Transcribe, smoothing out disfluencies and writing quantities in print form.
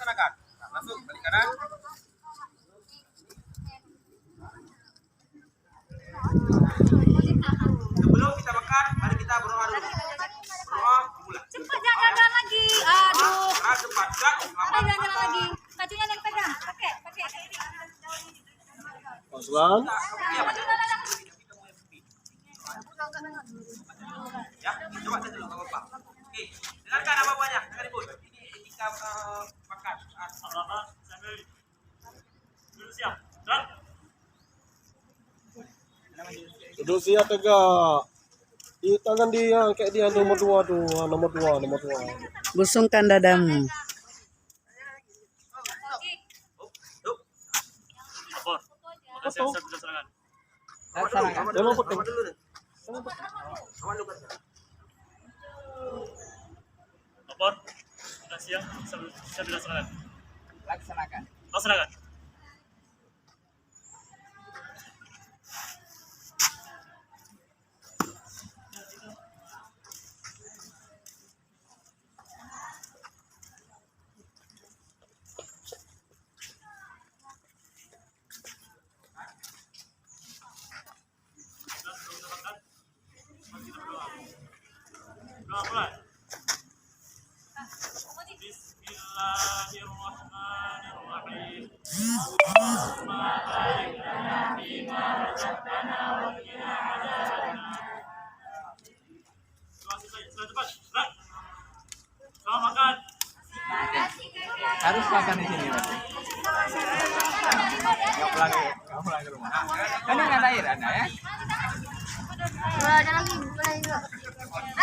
laksanakan. Nah, langsung balik kanan. Sebelum kita makan, mari kita berdoa dulu. Berdoa dimulai. Cepat jangan jalan lagi. Aduh. Cepat, Kak. Ada jalan lagi. Kacunya yang pegang. Pakai. Oswan. Ya, coba saya dulu, Bapak. Oke, dengarkan apa banyak, dengar Ibu. Ini kita makan. Apa? Sambil dulu siap. Dan Duduk siap tegak. Di tangan dia, kayak dia nomor 2 tuh, nomor 2. Busungkan dadamu. lapor. Maka saya bisa serangan. Memang penting. Awan dulu nih. Awan dulu kan. Lapor. Sudah siap. Saya bisa serangan. Laksanakan. Laksanakan. Mulai. Bismillahirrahmanirrahim. Allahumma barik lana fima razaqtana wa qina adzabannar. Sudah cepat. Gerak. Selamat makan. Harus makan di sini nanti. Nggak pulang ke rumah. Kan nggak ada air Anda ya? Ada lagi.